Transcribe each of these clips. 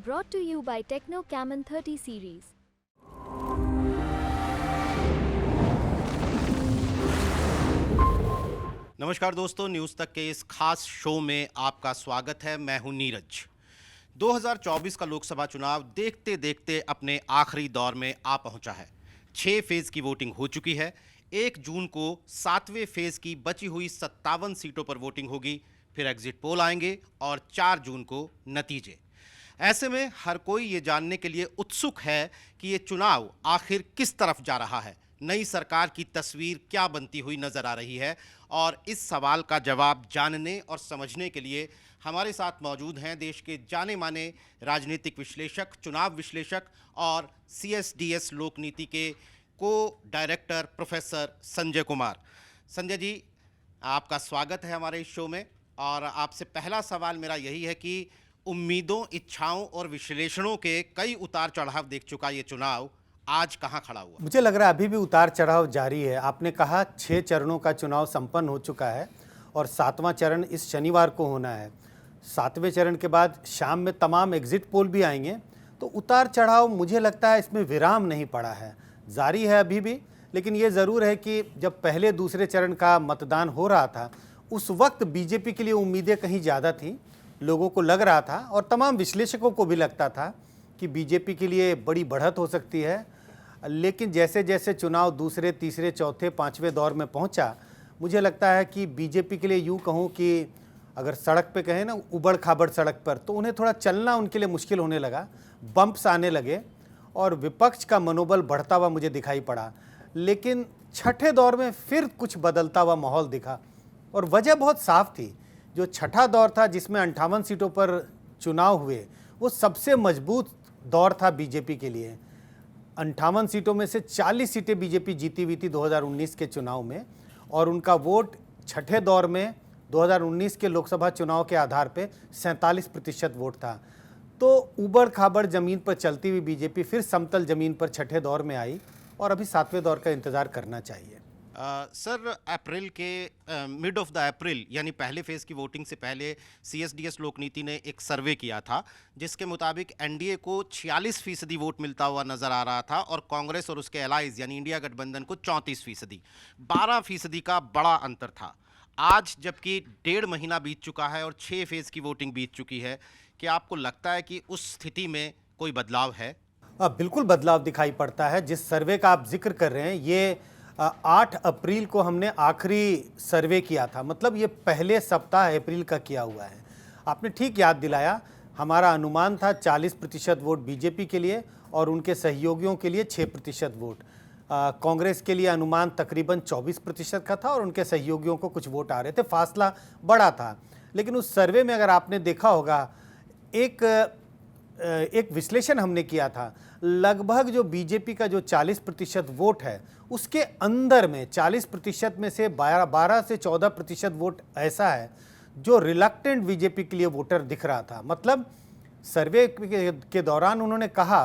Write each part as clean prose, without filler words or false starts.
Brought to you by Techno Camon 30 series. नमस्कार दोस्तों, news तक के इस खास शो में आपका स्वागत है। मैं हूं नीरज। 2024 का लोकसभा चुनाव देखते देखते अपने आखिरी दौर में आ पहुंचा है। 6 फेज की वोटिंग हो चुकी है। 1 जून को 7वें फेज की बची हुई 57 सीटों पर वोटिंग होगी। फिर एग्जिट पोल आएंगे और 4 जून को नतीजे। ऐसे में हर कोई ये जानने के लिए उत्सुक है कि ये चुनाव आखिर किस तरफ जा रहा है, नई सरकार की तस्वीर क्या बनती हुई नजर आ रही है। और इस सवाल का जवाब जानने और समझने के लिए हमारे साथ मौजूद हैं देश के जाने माने राजनीतिक विश्लेषक, चुनाव विश्लेषक और CSDS लोकनीति के को डायरेक्टर प्रोफेसर संजय कुमार। संजय जी, आपका स्वागत है हमारे इस शो में। और आपसे पहला सवाल मेरा यही है कि उम्मीदों, इच्छाओं और विश्लेषणों के कई उतार चढ़ाव देख चुका ये चुनाव आज कहाँ खड़ा हुआ? मुझे लग रहा है अभी भी उतार चढ़ाव जारी है। आपने कहा 6 चरणों का चुनाव संपन्न हो चुका है और 7वां चरण इस शनिवार को होना है। 7वें चरण के बाद शाम में तमाम एग्जिट पोल भी आएंगे, तो उतार चढ़ाव मुझे लगता है इसमें विराम नहीं पड़ा है, जारी है अभी भी। लेकिन ये ज़रूर है कि जब पहले दूसरे चरण का मतदान हो रहा था उस वक्त बीजेपी के लिए उम्मीदें कहीं ज़्यादा थी। लोगों को लग रहा था और तमाम विश्लेषकों को भी लगता था कि बीजेपी के लिए बड़ी बढ़त हो सकती है। लेकिन जैसे जैसे चुनाव दूसरे, तीसरे, चौथे, 5वें दौर में पहुंचा, मुझे लगता है कि बीजेपी के लिए यूं कहूं कि अगर सड़क पे कहें ना, उबड़ खाबड़ सड़क पर, तो उन्हें थोड़ा चलना उनके लिए मुश्किल होने लगा, बम्प्स आने लगे और विपक्ष का मनोबल बढ़ता हुआ मुझे दिखाई पड़ा। लेकिन छठे दौर में फिर कुछ बदलता हुआ माहौल दिखा और वजह बहुत साफ थी। जो छठा दौर था जिसमें 58 सीटों पर चुनाव हुए, वो सबसे मजबूत दौर था बीजेपी के लिए। 58 सीटों में से 40 सीटें बीजेपी जीती हुई थी 2019 के चुनाव में, और उनका वोट छठे दौर में 2019 के लोकसभा चुनाव के आधार पे 47% वोट था। तो ऊबड़ खाबड़ ज़मीन पर चलती हुई बीजेपी फिर समतल ज़मीन पर छठे दौर में आई और अभी 7वें दौर का इंतज़ार करना चाहिए। सर, अप्रैल के मिड ऑफ द अप्रैल यानी पहले फेज की वोटिंग से पहले CSDS लोकनीति ने एक सर्वे किया था जिसके मुताबिक एनडीए को 46% वोट मिलता हुआ नजर आ रहा था और कांग्रेस और उसके एलाइज यानी इंडिया गठबंधन को 34%। 12% का बड़ा अंतर था। आज जबकि 1.5 महीना बीत चुका है और 6 फेज की वोटिंग बीत चुकी है, क्या आपको लगता है कि उस स्थिति में कोई बदलाव है? बिल्कुल बदलाव दिखाई पड़ता है। जिस सर्वे का आप जिक्र कर रहे हैं, ये 8 अप्रैल को हमने आखिरी सर्वे किया था, मतलब ये पहले सप्ताह अप्रैल का किया हुआ है। आपने ठीक याद दिलाया। हमारा अनुमान था 40% वोट बीजेपी के लिए और उनके सहयोगियों के लिए 6% वोट। कांग्रेस के लिए अनुमान तकरीबन 24% का था और उनके सहयोगियों को कुछ वोट आ रहे थे, फासला बड़ा था। लेकिन उस सर्वे में अगर आपने देखा होगा, एक विश्लेषण हमने किया था, लगभग जो बीजेपी का जो 40% वोट है उसके अंदर में 40% में से 12 से 14% वोट ऐसा है जो रिलक्टेंट बीजेपी के लिए वोटर दिख रहा था। मतलब सर्वे के दौरान उन्होंने कहा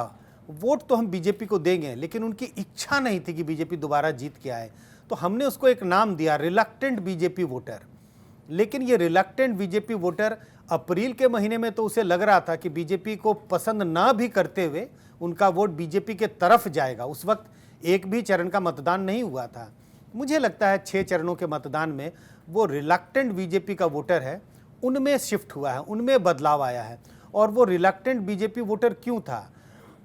वोट तो हम बीजेपी को देंगे, लेकिन उनकी इच्छा नहीं थी कि बीजेपी दोबारा जीत के आए। तो हमने उसको एक नाम दिया, रिलक्टेंट बीजेपी वोटर। लेकिन ये रिलक्टेंट बीजेपी वोटर अप्रैल के महीने में तो उसे लग रहा था कि बीजेपी को पसंद ना भी करते हुए उनका वोट बीजेपी के तरफ जाएगा। उस वक्त एक भी चरण का मतदान नहीं हुआ था। मुझे लगता है 6 चरणों के मतदान में वो रिलक्टेंट बीजेपी का वोटर है, उनमें शिफ्ट हुआ है, उनमें बदलाव आया है। और वो रिलक्टेंट बीजेपी वोटर क्यों था?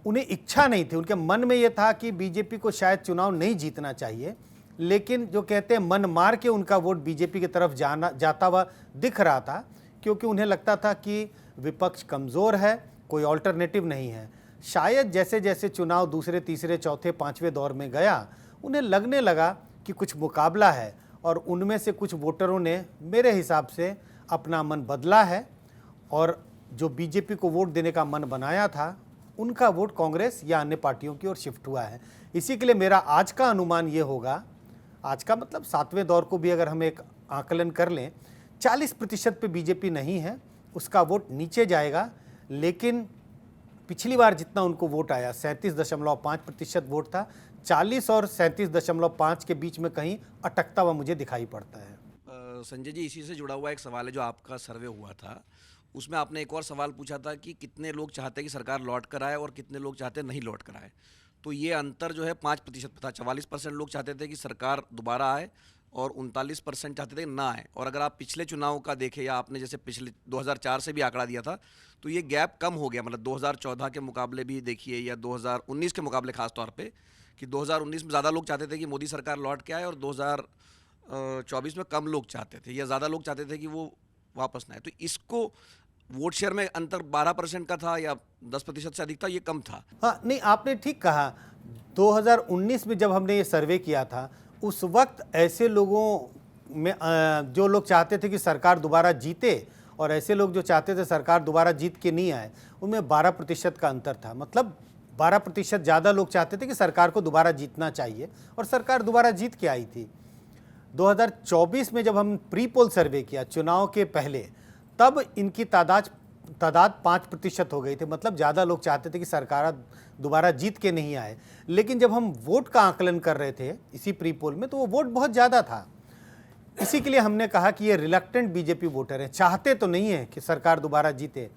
उन्हें इच्छा नहीं थी, उनके मन में ये था कि बीजेपी को शायद चुनाव नहीं जीतना चाहिए, लेकिन जो कहते हैं मन मार के उनका वोट बीजेपी की तरफ जाता हुआ दिख रहा था, क्योंकि उन्हें लगता था कि विपक्ष कमज़ोर है, कोई ऑल्टरनेटिव नहीं है। शायद जैसे जैसे चुनाव दूसरे, तीसरे, चौथे, 5वें दौर में गया, उन्हें लगने लगा कि कुछ मुकाबला है और उनमें से कुछ वोटरों ने मेरे हिसाब से अपना मन बदला है और जो बीजेपी को वोट देने का मन बनाया था उनका वोट कांग्रेस या अन्य पार्टियों की ओर शिफ्ट हुआ है। इसी के लिए मेरा आज का अनुमान ये होगा, आज का मतलब 7वें दौर को भी अगर हम एक आकलन कर लें, 40% पे बीजेपी नहीं है, उसका वोट नीचे जाएगा। लेकिन पिछली बार जितना उनको वोट आया 37.5% वोट था, 40 और 37.5 के बीच में कहीं अटकता हुआ मुझे दिखाई पड़ता है। संजय जी, इसी से जुड़ा हुआ एक सवाल है। जो आपका सर्वे हुआ था उसमें आपने एक और सवाल पूछा था कि कितने लोग चाहते हैं कि सरकार लौट कर आए और कितने लोग चाहते हैं नहीं लौट कर आए। तो ये अंतर जो है 5% था। 44% लोग चाहते थे कि सरकार दोबारा आए और 39% चाहते थे कि ना आए। और अगर आप पिछले चुनाव का देखें या आपने जैसे पिछले 2004 से भी आंकड़ा दिया था, तो ये गैप कम हो गया। मतलब 2014 के मुकाबले भी देखिए या 2019 के मुकाबले खास तौर पे, कि 2019 में ज़्यादा लोग चाहते थे कि मोदी सरकार लौट के आए और 2024 में कम लोग चाहते थे या ज़्यादा लोग चाहते थे कि वो वापस ना आए। तो इसको वोट शेयर में अंतर 12% का था या 10% से अधिक था, ये कम था। हाँ, नहीं, आपने ठीक कहा। 2019 में जब हमने ये सर्वे किया था, उस वक्त ऐसे लोगों में जो लोग चाहते थे कि सरकार दोबारा जीते और ऐसे लोग जो चाहते थे सरकार दोबारा जीत के नहीं आए, उनमें 12% का अंतर था। मतलब 12% ज़्यादा लोग चाहते थे कि सरकार को दोबारा जीतना चाहिए और सरकार दोबारा जीत के आई थी। 2024 में जब हम प्री पोल सर्वे किया चुनाव के पहले, तब इनकी तादाद 5% हो गई थी। मतलब ज़्यादा लोग चाहते थे कि सरकार दोबारा जीत के नहीं आए। लेकिन जब हम वोट का आकलन कर रहे थे इसी प्री पोल में, तो वो वोट बहुत ज़्यादा था। इसी के लिए हमने कहा कि ये रिलक्टेंट बीजेपी वोटर हैं, चाहते तो नहीं है कि सरकार दोबारा जीते,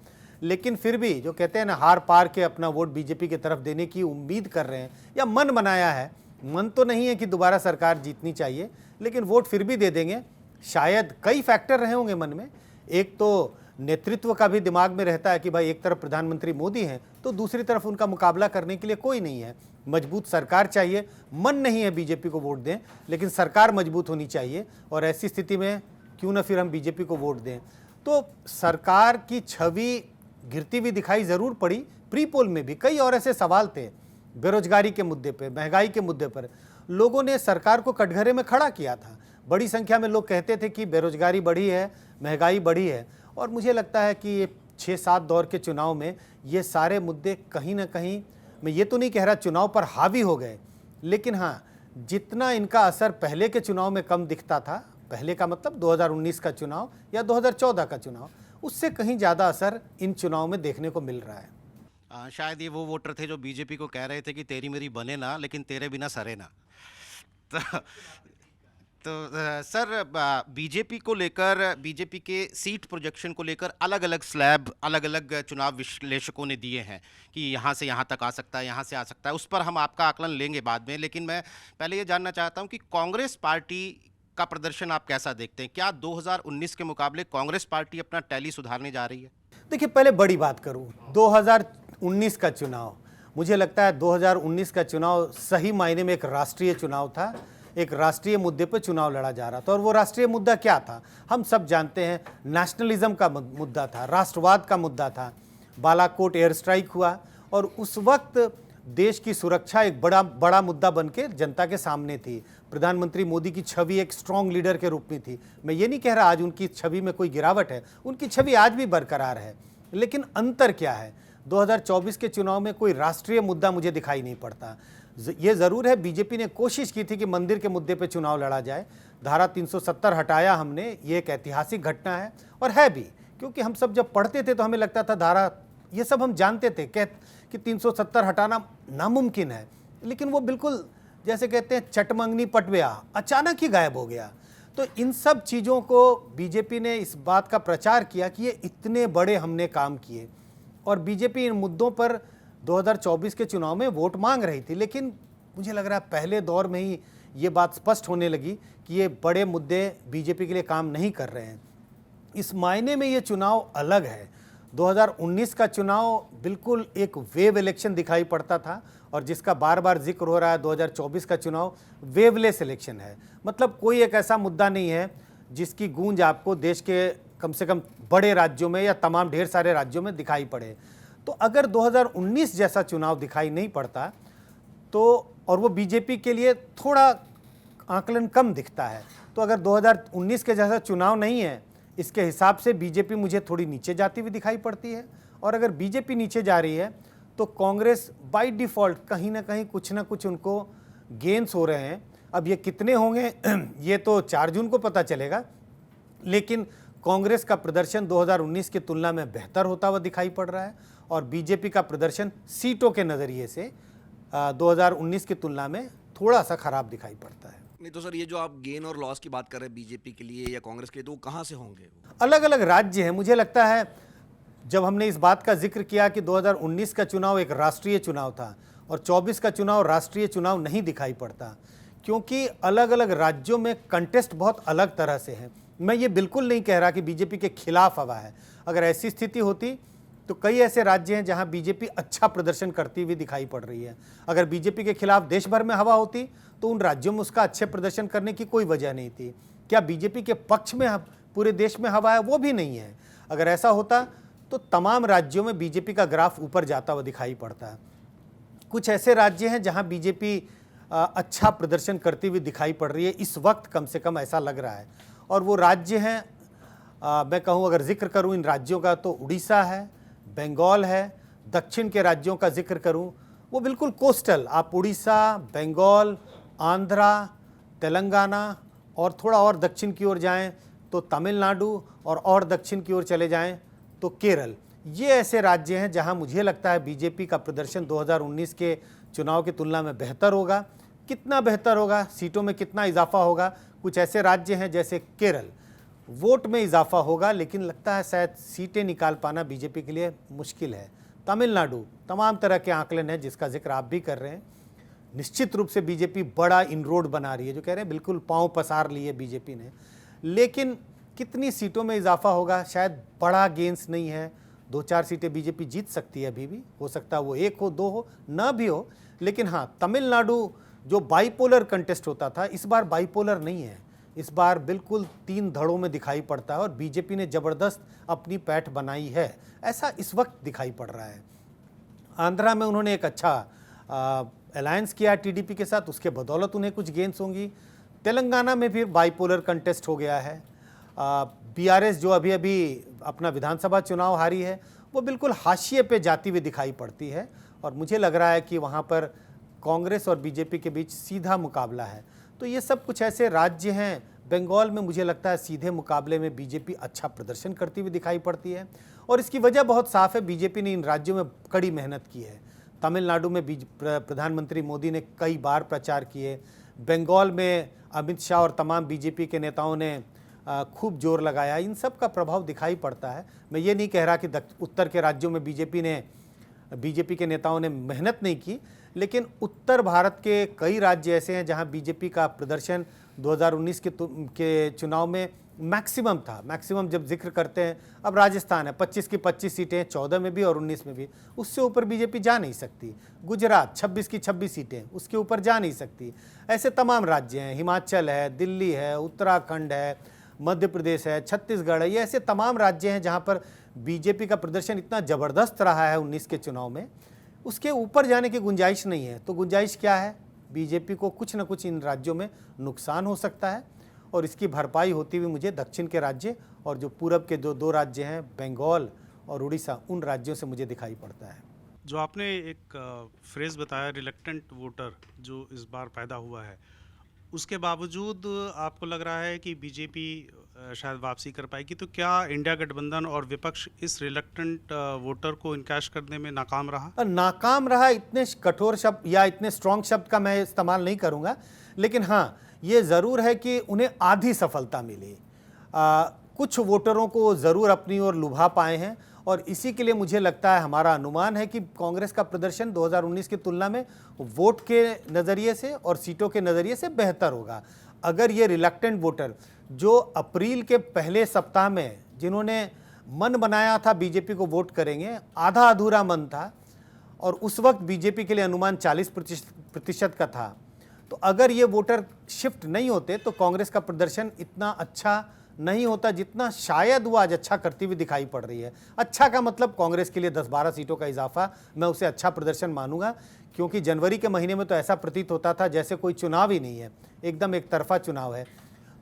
लेकिन फिर भी जो कहते हैं ना, हार पार के अपना वोट बीजेपी की तरफ देने की उम्मीद कर रहे हैं या मन बनाया है। मन तो नहीं है कि दोबारा सरकार जीतनी चाहिए, लेकिन वोट फिर भी दे देंगे। शायद कई फैक्टर रहे होंगे मन में। एक तो नेतृत्व का भी दिमाग में रहता है कि भाई एक तरफ प्रधानमंत्री मोदी हैं तो दूसरी तरफ उनका मुकाबला करने के लिए कोई नहीं है। मजबूत सरकार चाहिए। मन नहीं है बीजेपी को वोट दें, लेकिन सरकार मजबूत होनी चाहिए और ऐसी स्थिति में क्यों ना फिर हम बीजेपी को वोट दें। तो सरकार की छवि गिरती हुई दिखाई ज़रूर पड़ी। प्री पोल में भी कई और ऐसे सवाल थे, बेरोजगारी के मुद्दे पर, महंगाई के मुद्दे पर लोगों ने सरकार को कटघरे में खड़ा किया था। बड़ी संख्या में लोग कहते थे कि बेरोजगारी बढ़ी है, महंगाई बढ़ी है। और मुझे लगता है कि ये 6-7 दौर के चुनाव में ये सारे मुद्दे कहीं ना कहीं, मैं ये तो नहीं कह रहा चुनाव पर हावी हो गए, लेकिन हाँ, जितना इनका असर पहले के चुनाव में कम दिखता था, पहले का मतलब 2019 का चुनाव या 2014 का चुनाव, उससे कहीं ज़्यादा असर इन चुनाव में देखने को मिल रहा है। शायद ये वो वोटर थे जो बीजेपी को कह रहे थे कि तेरी मेरी बने ना, लेकिन तेरे बिना सरे ना। सर, बीजेपी को लेकर, बीजेपी के सीट प्रोजेक्शन को लेकर अलग अलग स्लैब अलग अलग चुनाव विश्लेषकों ने दिए हैं कि यहाँ से यहाँ तक आ सकता है, यहाँ से आ सकता है। उस पर हम आपका आकलन लेंगे बाद में, लेकिन मैं पहले ये जानना चाहता हूँ कि कांग्रेस पार्टी का प्रदर्शन आप कैसा देखते हैं? क्या 2019 के मुकाबले कांग्रेस पार्टी अपना टैली सुधारने जा रही है? देखिए, पहले बड़ी बात करूँ, 2019 का चुनाव, मुझे लगता है 2019 का चुनाव सही मायने में एक राष्ट्रीय चुनाव था। एक राष्ट्रीय मुद्दे पर चुनाव लड़ा जा रहा था और वो राष्ट्रीय मुद्दा क्या था हम सब जानते हैं। नेशनलिज्म का मुद्दा था, राष्ट्रवाद का मुद्दा था। बालाकोट एयर स्ट्राइक हुआ और उस वक्त देश की सुरक्षा एक बड़ा मुद्दा बन के जनता के सामने थी। प्रधानमंत्री मोदी की छवि एक स्ट्रॉन्ग लीडर के रूप में थी। मैं ये नहीं कह रहा आज उनकी छवि में कोई गिरावट है, उनकी छवि आज भी बरकरार है, लेकिन अंतर क्या है? 2024 के चुनाव में कोई राष्ट्रीय मुद्दा मुझे दिखाई नहीं पड़ता। ये ज़रूर है, बीजेपी ने कोशिश की थी कि मंदिर के मुद्दे पे चुनाव लड़ा जाए। धारा 370 हटाया हमने, ये एक ऐतिहासिक घटना है और है भी, क्योंकि हम सब जब पढ़ते थे तो हमें लगता था धारा, ये सब हम जानते थे कि 370 हटाना नामुमकिन है, लेकिन वो बिल्कुल जैसे कहते हैं चटमंगनी पटव्या, अचानक ही गायब हो गया। तो इन सब चीज़ों को बीजेपी ने इस बात का प्रचार किया कि ये इतने बड़े हमने काम किए और बीजेपी इन मुद्दों पर 2024 के चुनाव में वोट मांग रही थी। लेकिन मुझे लग रहा है पहले दौर में ही ये बात स्पष्ट होने लगी कि ये बड़े मुद्दे बीजेपी के लिए काम नहीं कर रहे हैं। इस मायने में ये चुनाव अलग है। 2019 का चुनाव बिल्कुल एक वेव इलेक्शन दिखाई पड़ता था और जिसका बार बार जिक्र हो रहा है, 2024 का चुनाव वेवलेस इलेक्शन है। मतलब कोई एक ऐसा मुद्दा नहीं है जिसकी गूंज आपको देश के कम से कम बड़े राज्यों में या तमाम ढेर सारे राज्यों में दिखाई पड़े। तो अगर 2019 जैसा चुनाव दिखाई नहीं पड़ता तो, और वो बीजेपी के लिए थोड़ा आकलन कम दिखता है, तो अगर 2019 के जैसा चुनाव नहीं है, इसके हिसाब से बीजेपी मुझे थोड़ी नीचे जाती हुई दिखाई पड़ती है। और अगर बीजेपी नीचे जा रही है तो कांग्रेस बाय डिफ़ॉल्ट कहीं ना कहीं कुछ ना कुछ उनको गेन्स हो रहे हैं। अब ये कितने होंगे ये तो 4 जून को पता चलेगा, लेकिन कांग्रेस का प्रदर्शन 2019 की तुलना में बेहतर होता हुआ दिखाई पड़ रहा है और बीजेपी का प्रदर्शन सीटों के नज़रिए से 2019 की तुलना में थोड़ा सा खराब दिखाई पड़ता है। नहीं तो सर, ये जो आप गेन और लॉस की बात कर रहे हैं बीजेपी के लिए या कांग्रेस के लिए, तो वो कहाँ से होंगे? अलग अलग राज्य हैं। मुझे लगता है जब हमने इस बात का जिक्र किया कि 2019 का चुनाव एक राष्ट्रीय चुनाव था और 24 का चुनाव राष्ट्रीय चुनाव नहीं दिखाई पड़ता, क्योंकि अलग अलग राज्यों में कंटेस्ट बहुत अलग तरह से है। मैं ये बिल्कुल नहीं कह रहा कि बीजेपी के खिलाफ हवा है। अगर ऐसी स्थिति होती तो कई ऐसे राज्य हैं जहां बीजेपी अच्छा प्रदर्शन करती हुई दिखाई पड़ रही है। अगर बीजेपी के खिलाफ देश भर में हवा होती तो उन राज्यों में उसका अच्छे प्रदर्शन करने की कोई वजह नहीं थी। क्या बीजेपी के पक्ष में पूरे देश में हवा है? वो भी नहीं है। अगर ऐसा होता तो तमाम राज्यों में बीजेपी का ग्राफ ऊपर जाता हुआ दिखाई पड़ता है। कुछ ऐसे राज्य हैं जहां बीजेपी अच्छा प्रदर्शन करती हुई दिखाई पड़ रही है, इस वक्त कम से कम ऐसा लग रहा है। और वो राज्य हैं, मैं कहूँ अगर जिक्र करूँ इन राज्यों का तो उड़ीसा है, बंगाल है। दक्षिण के राज्यों का जिक्र करूँ वो बिल्कुल कोस्टल, आप उड़ीसा, बंगाल, आंध्रा, तेलंगाना और थोड़ा और दक्षिण की ओर जाएं तो तमिलनाडु और दक्षिण की ओर चले जाएं तो केरल। ये ऐसे राज्य हैं जहां मुझे लगता है बीजेपी का प्रदर्शन 2019 के चुनाव की तुलना में बेहतर होगा। कितना बेहतर होगा, सीटों में कितना इजाफा होगा? कुछ ऐसे राज्य हैं जैसे केरल, वोट में इजाफा होगा लेकिन लगता है शायद सीटें निकाल पाना बीजेपी के लिए मुश्किल है। तमिलनाडु, तमाम तरह के आंकलन हैं जिसका जिक्र आप भी कर रहे हैं। निश्चित रूप से बीजेपी बड़ा इनरोड बना रही है, जो कह रहे हैं बिल्कुल पांव पसार लिए बीजेपी ने, लेकिन कितनी सीटों में इजाफा होगा? शायद बड़ा गेंस नहीं है। 2-4 सीटें बीजेपी जीत सकती है, अभी भी हो सकता है वो 1 हो, 2 हो, ना भी हो। लेकिन हाँ, तमिलनाडु जो बाइपोलर कंटेस्ट होता था, इस बार बाइपोलर नहीं है। इस बार बिल्कुल 3 धड़ों में दिखाई पड़ता है और बीजेपी ने ज़बरदस्त अपनी पैठ बनाई है, ऐसा इस वक्त दिखाई पड़ रहा है। आंध्रा में उन्होंने एक अच्छा अलायंस किया टीडीपी के साथ, उसके बदौलत उन्हें कुछ गेंस होंगी। तेलंगाना में भी बाइपोलर कंटेस्ट हो गया है। बीआरएस जो अभी अभी अपना विधानसभा चुनाव हारी है, वो बिल्कुल हाशिए पे जाती हुई दिखाई पड़ती है और मुझे लग रहा है कि वहाँ पर कांग्रेस और बीजेपी के बीच सीधा मुकाबला है। तो ये सब कुछ ऐसे राज्य हैं। बंगाल में मुझे लगता है सीधे मुकाबले में बीजेपी अच्छा प्रदर्शन करती हुई दिखाई पड़ती है और इसकी वजह बहुत साफ है, बीजेपी ने इन राज्यों में कड़ी मेहनत की है। तमिलनाडु में प्रधानमंत्री मोदी ने कई बार प्रचार किए, बंगाल में अमित शाह और तमाम बीजेपी के नेताओं ने खूब जोर लगाया। इन सब का प्रभाव दिखाई पड़ता है। मैं ये नहीं कह रहा कि उत्तर के राज्यों में बीजेपी के नेताओं ने मेहनत नहीं की, लेकिन उत्तर भारत के कई राज्य ऐसे हैं जहां बीजेपी का प्रदर्शन 2019 के चुनाव में मैक्सिमम था। मैक्सिमम जब जिक्र करते हैं, अब राजस्थान है, 25 की 25 सीटें, 14 में भी और 19 में भी, उससे ऊपर बीजेपी जा नहीं सकती। गुजरात 26 की 26 सीटें, उसके ऊपर जा नहीं सकती। ऐसे तमाम राज्य हैं, हिमाचल है, दिल्ली है, उत्तराखंड है, मध्य प्रदेश है, छत्तीसगढ़ है। ये ऐसे तमाम राज्य हैं जहां पर बीजेपी का प्रदर्शन इतना ज़बरदस्त रहा है 19 के चुनाव में, उसके ऊपर जाने की गुंजाइश नहीं है। तो गुंजाइश क्या है? बीजेपी को कुछ न कुछ इन राज्यों में नुकसान हो सकता है और इसकी भरपाई होती हुई मुझे दक्षिण के राज्य और जो पूरब के जो 2 राज्य हैं, बंगाल और उड़ीसा, उन राज्यों से मुझे दिखाई पड़ता है। जो आपने एक फ्रेज़ बताया रिलक्टेंट वोटर जो इस बार पैदा हुआ है, उसके बावजूद आपको लग रहा है कि बीजेपी शायद वापसी कर पाएगी, तो क्या इंडिया गठबंधन और विपक्ष इस रिलक्टेंट वोटर को इनकैश करने में नाकाम रहा? नाकाम रहा, इतने कठोर शब्द या इतने स्ट्रॉन्ग शब्द का मैं इस्तेमाल नहीं करूंगा, लेकिन हाँ ये ज़रूर है कि उन्हें आधी सफलता मिली। कुछ वोटरों को ज़रूर अपनी ओर लुभा पाए हैं और इसी के लिए मुझे लगता है, हमारा अनुमान है कि कांग्रेस का प्रदर्शन 2019 की तुलना में वोट के नज़रिए से और सीटों के नज़रिए से बेहतर होगा। अगर ये रिलक्टेंट वोटर जो अप्रैल के पहले सप्ताह में जिन्होंने मन बनाया था बीजेपी को वोट करेंगे, आधा अधूरा मन था और उस वक्त बीजेपी के लिए अनुमान 40% का था, तो अगर ये वोटर शिफ्ट नहीं होते तो कांग्रेस का प्रदर्शन इतना अच्छा नहीं होता जितना शायद वो आज अच्छा करती हुई दिखाई पड़ रही है। अच्छा का मतलब कांग्रेस के लिए 10-12 सीटों का इजाफा, मैं उसे अच्छा प्रदर्शन मानूंगा, क्योंकि जनवरी के महीने में तो ऐसा प्रतीत होता था जैसे कोई चुनाव ही नहीं है, एकदम एक तरफा चुनाव है।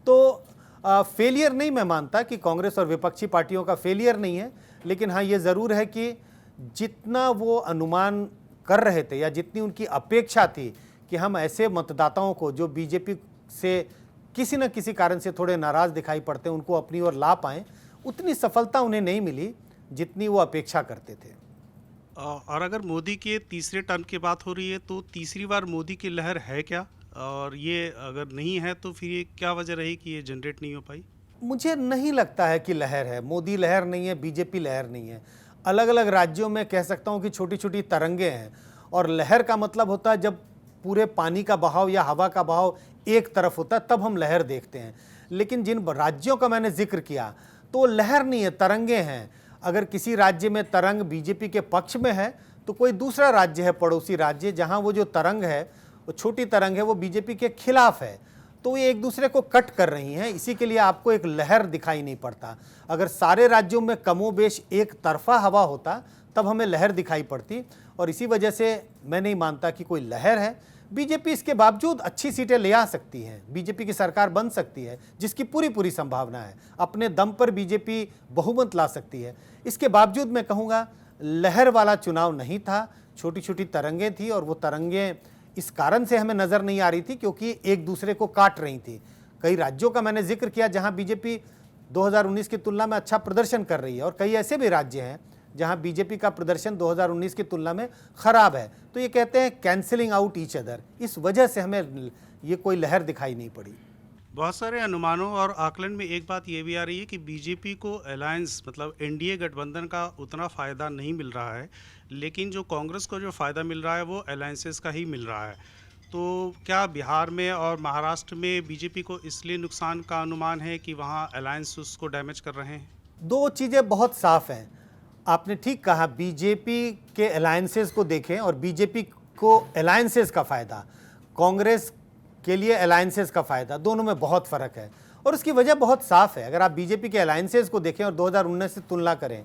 तो फेलियर नहीं मैं मानता कि कांग्रेस और विपक्षी पार्टियों का फेलियर नहीं है, लेकिन हाँ ये ज़रूर है कि जितना वो अनुमान कर रहे थे या जितनी उनकी अपेक्षा थी कि हम ऐसे मतदाताओं को जो बीजेपी से किसी न किसी कारण से थोड़े नाराज़ दिखाई पड़ते हैं, उनको अपनी ओर ला पाएँ, उतनी सफलता उन्हें नहीं मिली जितनी वो अपेक्षा करते थे। और अगर मोदी के तीसरे टर्म की बात हो रही है, तो तीसरी बार मोदी की लहर है क्या? और ये अगर नहीं है तो फिर ये क्या वजह रही कि ये जनरेट नहीं हो पाई? मुझे नहीं लगता है कि लहर है। मोदी लहर नहीं है, बीजेपी लहर नहीं है। अलग अलग राज्यों में कह सकता हूँ कि छोटी छोटी तरंगे हैं, और लहर का मतलब होता है जब पूरे पानी का बहाव या हवा का बहाव एक तरफ होता है तब हम लहर देखते हैं। लेकिन जिन राज्यों का मैंने जिक्र किया तो लहर नहीं है, तरंगे हैं। अगर किसी राज्य में तरंग बीजेपी के पक्ष में है तो कोई दूसरा राज्य है, पड़ोसी राज्य, जहां वो जो तरंग है, वो छोटी तरंग है, वो बीजेपी के खिलाफ है, तो ये एक दूसरे को कट कर रही हैं। इसी के लिए आपको एक लहर दिखाई नहीं पड़ता। अगर सारे राज्यों में कमोबेश एक तरफा हवा होता तब हमें लहर दिखाई पड़ती, और इसी वजह से मैं नहीं मानता कि कोई लहर है। बीजेपी इसके बावजूद अच्छी सीटें ले आ सकती है, बीजेपी की सरकार बन सकती है, जिसकी पूरी पूरी संभावना है। अपने दम पर बीजेपी बहुमत ला सकती है। इसके बावजूद मैं कहूँगा लहर वाला चुनाव नहीं था, छोटी छोटी तरंगें थी, और वो तरंगें इस कारण से हमें नज़र नहीं आ रही थी क्योंकि एक दूसरे को काट रही थी। कई राज्यों का मैंने जिक्र किया जहां बीजेपी 2019 की तुलना में अच्छा प्रदर्शन कर रही है, और कई ऐसे भी राज्य हैं जहां बीजेपी का प्रदर्शन 2019 की तुलना में खराब है। तो ये कहते हैं कैंसिलिंग आउट ईच अदर, इस वजह से हमें ये कोई लहर दिखाई नहीं पड़ी। बहुत सारे अनुमानों और आकलन में एक बात ये भी आ रही है कि बीजेपी को अलायंस मतलब एनडीए गठबंधन का उतना फ़ायदा नहीं मिल रहा है, लेकिन जो कांग्रेस को जो फ़ायदा मिल रहा है वो अलायंसेस का ही मिल रहा है। तो क्या बिहार में और महाराष्ट्र में बीजेपी को इसलिए नुकसान का अनुमान है कि वहाँ अलायंस उसको डैमेज कर रहे हैं? दो चीज़ें बहुत साफ हैं। आपने ठीक कहा, बीजेपी के अलायंसेस को देखें और बीजेपी को अलायंसेस का फ़ायदा, कांग्रेस के लिए अलायंसेस का फ़ायदा, दोनों में बहुत फ़र्क है। और उसकी वजह बहुत साफ़ है। अगर आप बीजेपी के अलायंसेस को देखें और 2019 से तुलना करें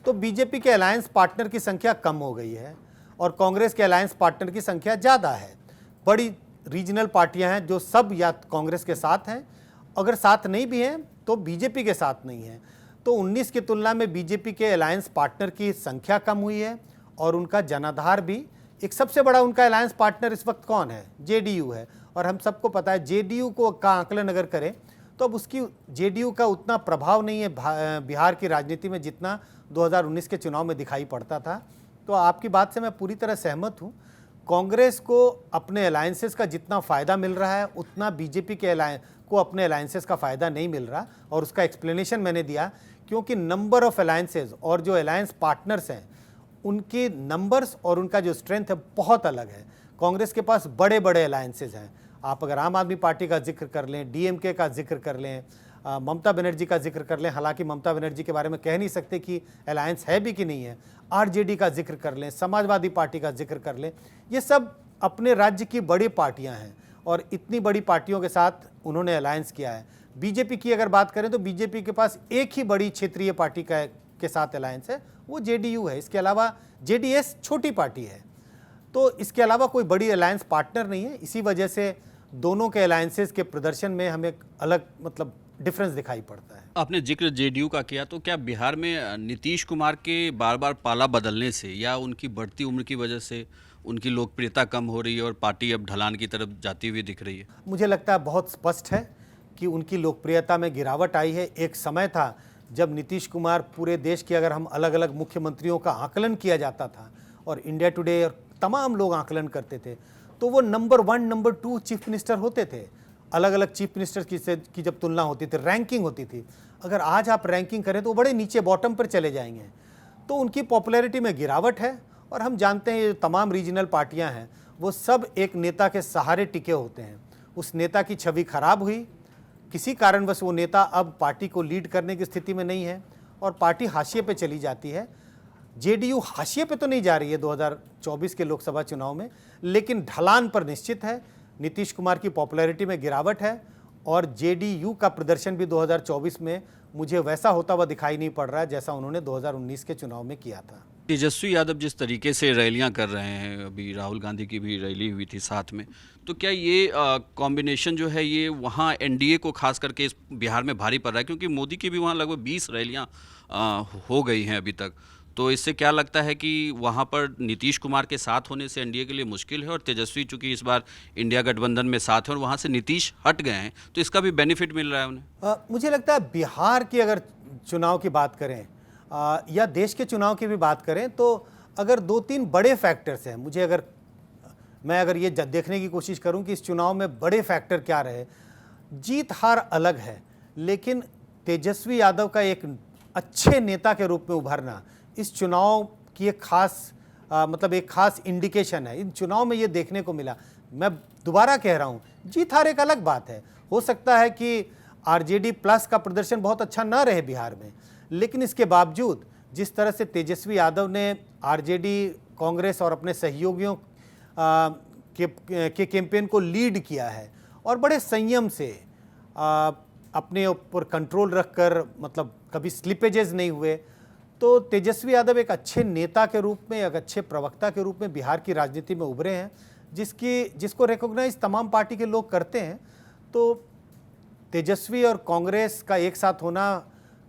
तो बीजेपी के अलायंस पार्टनर की संख्या कम हो गई है और कांग्रेस के अलायंस पार्टनर की संख्या ज़्यादा है। बड़ी रीजनल पार्टियां हैं जो सब या कांग्रेस के साथ हैं, अगर साथ नहीं भी हैं तो बीजेपी के साथ नहीं हैं। तो 19 की तुलना में बीजेपी के अलायंस पार्टनर की संख्या कम हुई है और उनका जनाधार भी। एक सबसे बड़ा उनका अलायंस पार्टनर इस वक्त कौन है? जेडीयू है, और हम सबको पता है जेडीयू को का आंकलन अगर करें तो अब उसकी जेडीयू का उतना प्रभाव नहीं है बिहार की राजनीति में जितना 2019 के चुनाव में दिखाई पड़ता था। तो आपकी बात से मैं पूरी तरह सहमत हूँ। कांग्रेस को अपने अलायंसेस का जितना फ़ायदा मिल रहा है उतना बीजेपी के को अपने अलायंसेस का फ़ायदा नहीं मिल रहा, और उसका एक्सप्लेनेशन मैंने दिया, क्योंकि नंबर ऑफ़ अलायंसेस और जो अलायंस पार्टनर्स हैं उनके नंबर्स और उनका जो स्ट्रेंथ है बहुत अलग है। कांग्रेस के पास बड़े बड़े अलायंसेस हैं। आप अगर आम आदमी पार्टी का जिक्र कर लें, डीएमके का जिक्र कर लें, ममता बनर्जी का जिक्र कर लें, हालांकि ममता बनर्जी के बारे में कह नहीं सकते कि अलायंस है भी कि नहीं है, आरजेडी का जिक्र कर लें, समाजवादी पार्टी का जिक्र कर लें, ये सब अपने राज्य की बड़ी पार्टियां हैं और इतनी बड़ी पार्टियों के साथ उन्होंने अलायंस किया है। बीजेपी की अगर बात करें तो बीजेपी के पास एक ही बड़ी क्षेत्रीय पार्टी के साथ अलायंस है, वो जेडीयू है। इसके अलावा जेडीएस छोटी पार्टी है, तो इसके अलावा कोई बड़ी अलायंस पार्टनर नहीं है। इसी वजह से दोनों के अलायंसेस के प्रदर्शन में हमें अलग मतलब डिफरेंस दिखाई पड़ता है। आपने जिक्र जेडीयू का किया, तो क्या बिहार में नीतीश कुमार के बार बार पाला बदलने से या उनकी बढ़ती उम्र की वजह से उनकी लोकप्रियता कम हो रही है और पार्टी अब ढलान की तरफ जाती हुई दिख रही है? मुझे लगता है बहुत स्पष्ट है कि उनकी लोकप्रियता में गिरावट आई है। एक समय था जब नीतीश कुमार पूरे देश के, अगर हम अलग अलग मुख्यमंत्रियों का आकलन किया जाता था और इंडिया टुडे और तमाम लोग आकलन करते थे, तो वो नंबर 1 नंबर 2 चीफ मिनिस्टर होते थे। अलग अलग चीफ मिनिस्टर की जब तुलना होती थी, रैंकिंग होती थी, अगर आज आप रैंकिंग करें तो वो बड़े नीचे बॉटम पर चले जाएंगे। तो उनकी पॉपुलैरिटी में गिरावट है, और हम जानते हैं ये तमाम रीजनल पार्टियां हैं वो सब एक नेता के सहारे टिके होते हैं। उस नेता की छवि खराब हुई, किसी कारणवश वो नेता अब पार्टी को लीड करने की स्थिति में नहीं है और पार्टी हाशिए पे चली जाती है। जेडीयू हाशिए पे तो नहीं जा रही है 2024 के लोकसभा चुनाव में, लेकिन ढलान पर निश्चित है। नीतीश कुमार की पॉपुलैरिटी में गिरावट है और जेडीयू का प्रदर्शन भी 2024 में मुझे वैसा होता हुआ दिखाई नहीं पड़ रहा है जैसा उन्होंने 2019 के चुनाव में किया था। तेजस्वी यादव जिस तरीके से रैलियां कर रहे हैं, अभी राहुल गांधी की भी रैली हुई थी साथ में, तो क्या ये कॉम्बिनेशन जो है ये वहाँ एनडीए को खास करके इस बिहार में भारी पड़ रहा है? क्योंकि मोदी की भी वहाँ लगभग 20 रैलियां हो गई हैं अभी तक। तो इससे क्या लगता है कि वहाँ पर नीतीश कुमार के साथ होने से एनडीए के लिए मुश्किल है, और तेजस्वी चूंकि इस बार इंडिया गठबंधन में साथ है और वहाँ से नीतीश हट गए हैं, तो इसका भी बेनिफिट मिल रहा है उन्हें? मुझे लगता है बिहार की अगर चुनाव की बात करें या देश के चुनाव की भी बात करें तो अगर 2-3 बड़े फैक्टर्स हैं, मैं अगर ये देखने की कोशिश करूं कि इस चुनाव में बड़े फैक्टर क्या रहे। जीत हार अलग है, लेकिन तेजस्वी यादव का एक अच्छे नेता के रूप में उभरना, इस चुनाव की एक खास मतलब एक खास इंडिकेशन है। इन चुनाव में ये देखने को मिला। मैं दोबारा कह रहा हूँ, जीत हार एक अलग बात है। हो सकता है कि आरजेडी प्लस का प्रदर्शन बहुत अच्छा ना रहे बिहार में, लेकिन इसके बावजूद जिस तरह से तेजस्वी यादव ने आरजेडी, कांग्रेस और अपने सहयोगियों के कैंपेन को लीड किया है और बड़े संयम से अपने ऊपर कंट्रोल रखकर, मतलब कभी स्लिपेजेस नहीं हुए, तो तेजस्वी यादव एक अच्छे नेता के रूप में, एक अच्छे प्रवक्ता के रूप में बिहार की राजनीति में उभरे हैं, जिसको रिकॉग्नाइज तमाम पार्टी के लोग करते हैं। तो तेजस्वी और कांग्रेस का एक साथ होना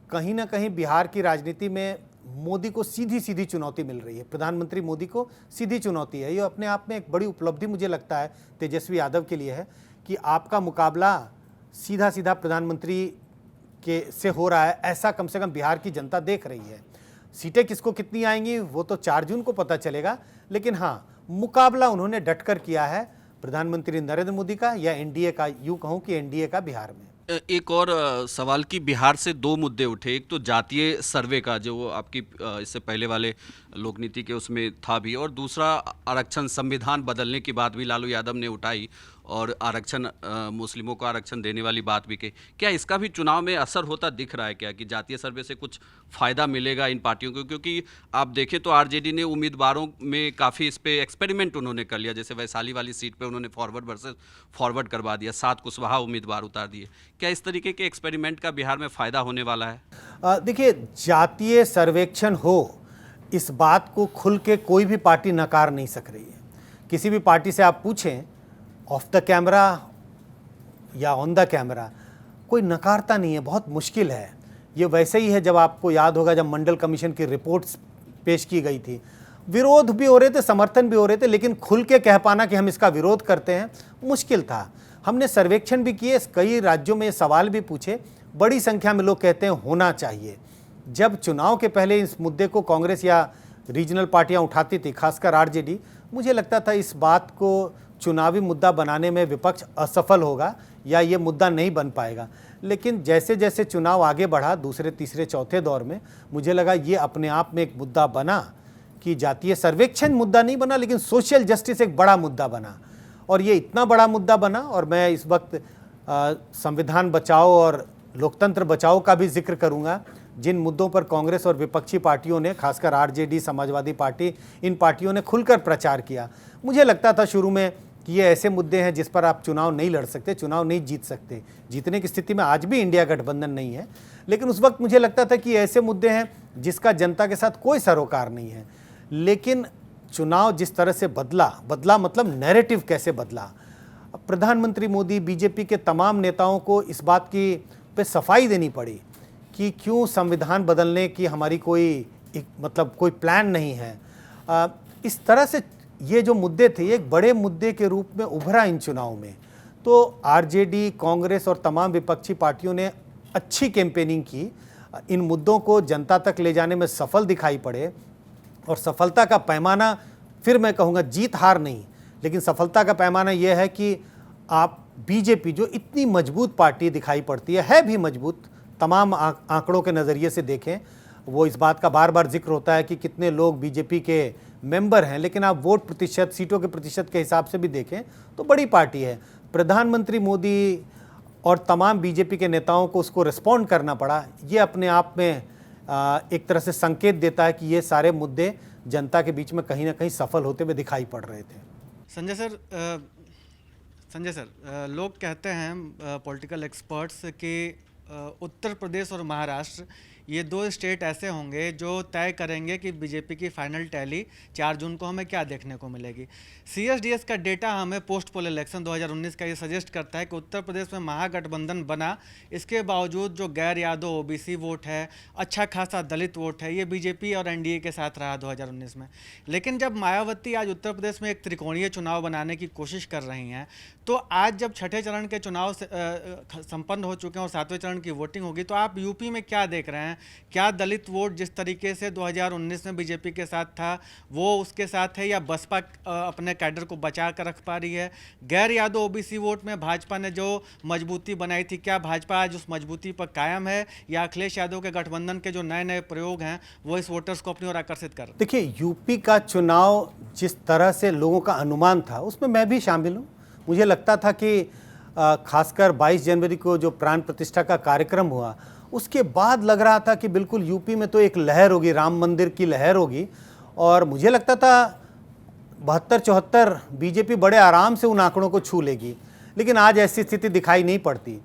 कहीं ना कहीं बिहार की राजनीति में मोदी को सीधी सीधी चुनौती मिल रही है। प्रधानमंत्री मोदी को सीधी चुनौती है। ये अपने आप में एक बड़ी उपलब्धि मुझे लगता है तेजस्वी यादव के लिए है कि आपका मुकाबला सीधा सीधा प्रधानमंत्री के से हो रहा है, ऐसा कम से कम बिहार की जनता देख रही है। सीटें किसको कितनी आएंगी वो तो 4 जून को पता चलेगा, लेकिन हाँ, मुकाबला उन्होंने डटकर किया है प्रधानमंत्री नरेंद्र मोदी का या एनडीए का, यूँ कहूँ कि एनडीए का बिहार में। एक और सवाल की बिहार से 2 मुद्दे उठे। एक तो जातीय सर्वे का, जो आपकी इससे पहले वाले लोकनीति के उसमें था भी, और दूसरा आरक्षण, संविधान बदलने की बात भी लालू यादव ने उठाई और आरक्षण, मुस्लिमों को आरक्षण देने वाली बात भी कही। क्या इसका भी चुनाव में असर होता दिख रहा है क्या, कि जातीय सर्वे से कुछ फ़ायदा मिलेगा इन पार्टियों को? क्योंकि आप देखें तो आरजेडी ने उम्मीदवारों में काफ़ी इस पे एक्सपेरिमेंट उन्होंने कर लिया। जैसे वैशाली वाली सीट पे उन्होंने फॉरवर्ड वर्सेस फॉरवर्ड करवा दिया, 7 कुशवाहा उम्मीदवार उतार दिए। क्या इस तरीके के एक्सपेरिमेंट का बिहार में फ़ायदा होने वाला है? देखिए, जातीय सर्वेक्षण हो, इस बात को खुल के कोई भी पार्टी नकार नहीं सक रही है। किसी भी पार्टी से आप पूछें, ऑफ द कैमरा या ऑन द कैमरा, कोई नकारता नहीं है, बहुत मुश्किल है। ये वैसे ही है, जब आपको याद होगा जब मंडल कमीशन की रिपोर्ट्स पेश की गई थी, विरोध भी हो रहे थे, समर्थन भी हो रहे थे, लेकिन खुल के कह पाना कि हम इसका विरोध करते हैं, मुश्किल था। हमने सर्वेक्षण भी किए, कई राज्यों में सवाल भी पूछे, बड़ी संख्या में लोग कहते हैं होना चाहिए। जब चुनाव के पहले इस मुद्दे को कांग्रेस या रीजनल पार्टियां उठाती थी, खासकर आरजेडी, मुझे लगता था इस बात को चुनावी मुद्दा बनाने में विपक्ष असफल होगा या ये मुद्दा नहीं बन पाएगा। लेकिन जैसे जैसे चुनाव आगे बढ़ा, दूसरे, तीसरे, चौथे दौर में, मुझे लगा ये अपने आप में एक मुद्दा बना कि जातीय सर्वेक्षण मुद्दा नहीं बना, लेकिन सोशल जस्टिस एक बड़ा मुद्दा बना। और ये इतना बड़ा मुद्दा बना, और मैं इस वक्त संविधान बचाओ और लोकतंत्र बचाओ का भी जिक्र करूंगा, जिन मुद्दों पर कांग्रेस और विपक्षी पार्टियों ने, खासकर आरजेडी, समाजवादी पार्टी, इन पार्टियों ने खुलकर प्रचार किया। मुझे लगता था शुरू में कि ये ऐसे मुद्दे हैं जिस पर आप चुनाव नहीं लड़ सकते, चुनाव नहीं जीत सकते। जीतने की स्थिति में आज भी इंडिया गठबंधन नहीं है, लेकिन उस वक्त मुझे लगता था कि ऐसे मुद्दे हैं जिसका जनता के साथ कोई सरोकार नहीं है। लेकिन चुनाव जिस तरह से बदला मतलब नैरेटिव कैसे बदला, प्रधानमंत्री मोदी, बीजेपी के तमाम नेताओं को इस बात की पे सफाई देनी पड़ी कि क्यों संविधान बदलने की हमारी कोई कोई प्लान नहीं है। इस तरह से ये जो मुद्दे थे, ये एक बड़े मुद्दे के रूप में उभरा इन चुनाव में। तो आरजेडी, कांग्रेस और तमाम विपक्षी पार्टियों ने अच्छी कैंपेनिंग की, इन मुद्दों को जनता तक ले जाने में सफल दिखाई पड़े। और सफलता का पैमाना, फिर मैं कहूँगा जीत हार नहीं, लेकिन सफलता का पैमाना यह है कि आप बीजेपी, जो इतनी मजबूत पार्टी दिखाई पड़ती है भी मजबूत, तमाम आंकड़ों के नज़रिए से देखें, वो इस बात का बार बार जिक्र होता है कि कितने लोग बीजेपी के मेंबर हैं, लेकिन आप वोट प्रतिशत, सीटों के प्रतिशत के हिसाब से भी देखें तो बड़ी पार्टी है। प्रधानमंत्री मोदी और तमाम बीजेपी के नेताओं को उसको रिस्पॉन्ड करना पड़ा। ये अपने आप में एक तरह से संकेत देता है कि ये सारे मुद्दे जनता के बीच में कहीं ना कहीं सफल होते हुए दिखाई पड़ रहे थे। संजय सर, लोग कहते हैं, पॉलिटिकल एक्सपर्ट्स, कि उत्तर प्रदेश और महाराष्ट्र, ये 2 स्टेट ऐसे होंगे जो तय करेंगे कि बीजेपी की फाइनल टैली 4 जून को हमें क्या देखने को मिलेगी। सीएसडीएस का डेटा हमें पोस्ट पोल इलेक्शन 2019 का ये सजेस्ट करता है कि उत्तर प्रदेश में महागठबंधन बना, इसके बावजूद जो गैर यादव ओबीसी वोट है, अच्छा खासा दलित वोट है, ये बीजेपी और एनडीए के साथ रहा 2019 में। लेकिन जब मायावती आज उत्तर प्रदेश में एक त्रिकोणीय चुनाव बनाने की कोशिश कर रही हैं, तो आज जब छठे चरण के चुनाव संपन्न हो चुके हैं और 7वें चरण की वोटिंग होगी, तो आप यूपी में क्या देख रहे हैं? क्या दलित वोट जिस तरीके से 2019 में बीजेपी के साथ था वो उसके साथ है, या बसपा अपने कैडर को बचा कर रख पा रही है? गैर यादव ओबीसी वोट में भाजपा ने जो मजबूती बनाई थी, क्या भाजपा आज उस मजबूती पर कायम है, या अखिलेश यादव के गठबंधन के जो नए नए प्रयोग हैं वो इस वोटर्स को अपनी ओर आकर्षित कर रहे हैं? देखिए, यूपी का चुनाव जिस तरह से लोगों का अनुमान था उसमें मैं भी शामिल हूँ। मुझे लगता था कि खासकर 22 जनवरी को जो प्राण प्रतिष्ठा का कार्यक्रम हुआ उसके बाद लग रहा था कि बिल्कुल यूपी में तो एक लहर होगी, राम मंदिर की लहर होगी। और मुझे लगता था 72-74 बीजेपी बड़े आराम से उन आंकड़ों को छू लेगी, लेकिन आज ऐसी स्थिति दिखाई नहीं पड़ती।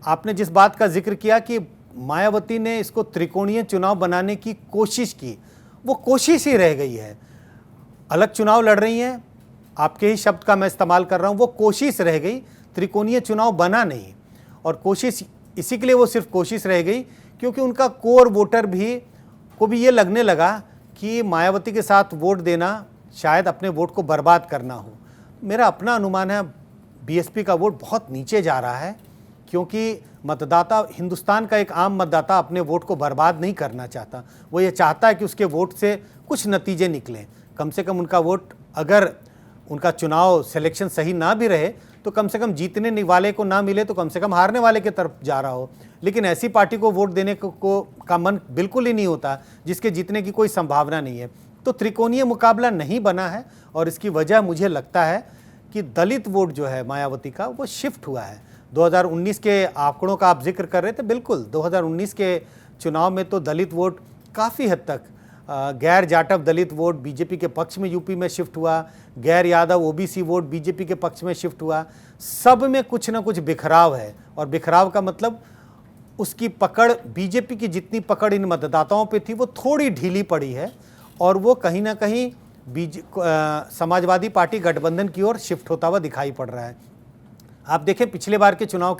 आपने जिस बात का जिक्र किया कि मायावती ने इसको त्रिकोणीय चुनाव बनाने की कोशिश की, वो कोशिश ही रह गई है। अलग चुनाव लड़ रही हैं, आपके ही शब्द का मैं इस्तेमाल कर रहा हूँ, वो कोशिश रह गई, त्रिकोणीय चुनाव बना नहीं। और कोशिश इसी के लिए वो सिर्फ कोशिश रह गई क्योंकि उनका कोर वोटर को भी ये लगने लगा कि मायावती के साथ वोट देना शायद अपने वोट को बर्बाद करना हो। मेरा अपना अनुमान है बीएसपी का वोट बहुत नीचे जा रहा है, क्योंकि मतदाता, हिंदुस्तान का एक आम मतदाता अपने वोट को बर्बाद नहीं करना चाहता। वो ये चाहता है कि उसके वोट से कुछ नतीजे निकलें। कम से कम उनका वोट, अगर उनका चुनाव सिलेक्शन सही ना भी रहे तो कम से कम जीतने वाले को ना मिले तो कम से कम हारने वाले की तरफ जा रहा हो। लेकिन ऐसी पार्टी को वोट देने का मन बिल्कुल ही नहीं होता जिसके जीतने की कोई संभावना नहीं है। तो त्रिकोणीय मुकाबला नहीं बना है, और इसकी वजह मुझे लगता है कि दलित वोट जो है मायावती का वो शिफ्ट हुआ है। 2019 के आंकड़ों का आप जिक्र कर रहे थे, बिल्कुल 2019 के चुनाव में तो दलित वोट काफ़ी हद तक, गैर जाटव दलित वोट बीजेपी के पक्ष में यूपी में शिफ्ट हुआ, गैर यादव ओबीसी वोट बीजेपी के पक्ष में शिफ्ट हुआ। सब में कुछ ना कुछ बिखराव है, और बिखराव का मतलब उसकी पकड़, बीजेपी की जितनी पकड़ इन मतदाताओं पे थी वो थोड़ी ढीली पड़ी है, और वो कहीं ना कहीं समाजवादी पार्टी गठबंधन की ओर शिफ्ट होता हुआ दिखाई पड़ रहा है। आप देखें, पिछले बार के चुनाव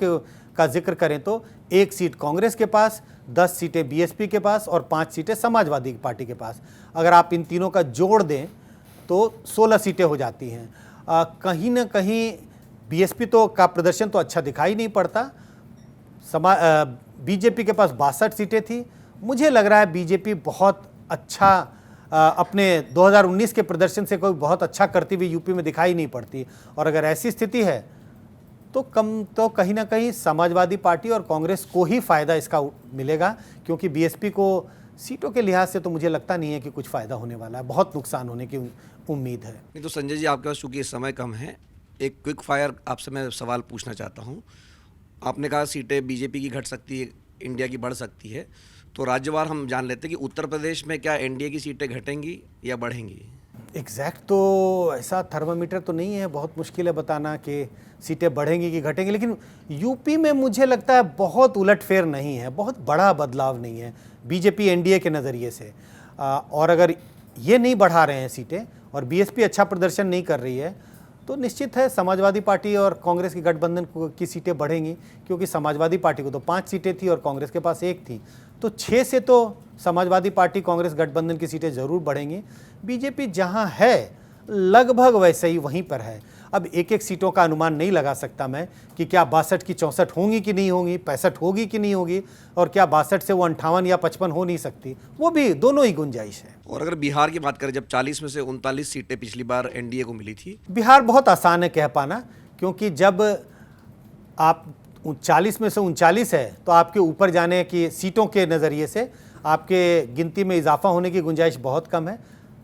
का जिक्र करें तो 1 सीट कांग्रेस के पास, 10 सीटें बीएसपी के पास और 5 सीटें समाजवादी पार्टी के पास। अगर आप इन तीनों का जोड़ दें तो 16 सीटें हो जाती हैं। कहीं ना कहीं बीएसपी का प्रदर्शन तो अच्छा दिखाई नहीं पड़ता। बीजेपी के पास 62 सीटें थी। मुझे लग रहा है बीजेपी बहुत अच्छा अपने 2019 के प्रदर्शन से कोई बहुत अच्छा करती हुई यूपी में दिखाई नहीं पड़ती। और अगर ऐसी स्थिति है तो कहीं ना कहीं समाजवादी पार्टी और कांग्रेस को ही फ़ायदा इसका मिलेगा, क्योंकि बीएसपी को सीटों के लिहाज से तो मुझे लगता नहीं है कि कुछ फ़ायदा होने वाला है, बहुत नुकसान होने की उम्मीद है। नहीं तो संजय जी, आपके पास चूँकि समय कम है, एक क्विक फायर आपसे मैं सवाल पूछना चाहता हूँ। आपने कहा सीटें बीजेपी की घट सकती है, इंडिया की बढ़ सकती है, तो राज्यवार हम जान लेते हैं कि उत्तर प्रदेश में क्या एनडीए की सीटें घटेंगी या बढ़ेंगी? एग्जैक्ट तो ऐसा थर्मामीटर तो नहीं है, बहुत मुश्किल है बताना कि सीटें बढ़ेंगी कि घटेंगी। लेकिन यूपी में मुझे लगता है बहुत उलटफेर नहीं है, बहुत बड़ा बदलाव नहीं है बीजेपी एनडीए के नज़रिए से। और अगर ये नहीं बढ़ा रहे हैं सीटें और बीएसपी अच्छा प्रदर्शन नहीं कर रही है तो निश्चित है समाजवादी पार्टी और कांग्रेस की गठबंधन की सीटें बढ़ेंगी, क्योंकि समाजवादी पार्टी को तो 5 सीटें थी और कांग्रेस के पास 1 थी। तो 6 से तो समाजवादी पार्टी कांग्रेस गठबंधन की सीटें ज़रूर बढ़ेंगी। बीजेपी जहां है लगभग वैसे ही वहीं पर है। अब एक सीटों का अनुमान नहीं लगा सकता मैं कि क्या 62 की 64 होंगी कि नहीं होंगी, 65 होगी कि नहीं होगी, और क्या 62 से वो 58 या 55 हो नहीं सकती, वो भी दोनों ही गुंजाइश है। और अगर बिहार की बात करें, जब 40 में से 39 सीटें पिछली बार एनडीए को मिली थी, बिहार बहुत आसान है कह पाना, क्योंकि जब आप 40 में से 39 है तो आपके ऊपर जाने की सीटों के नज़रिए से आपके गिनती में इजाफा होने की गुंजाइश बहुत कम है,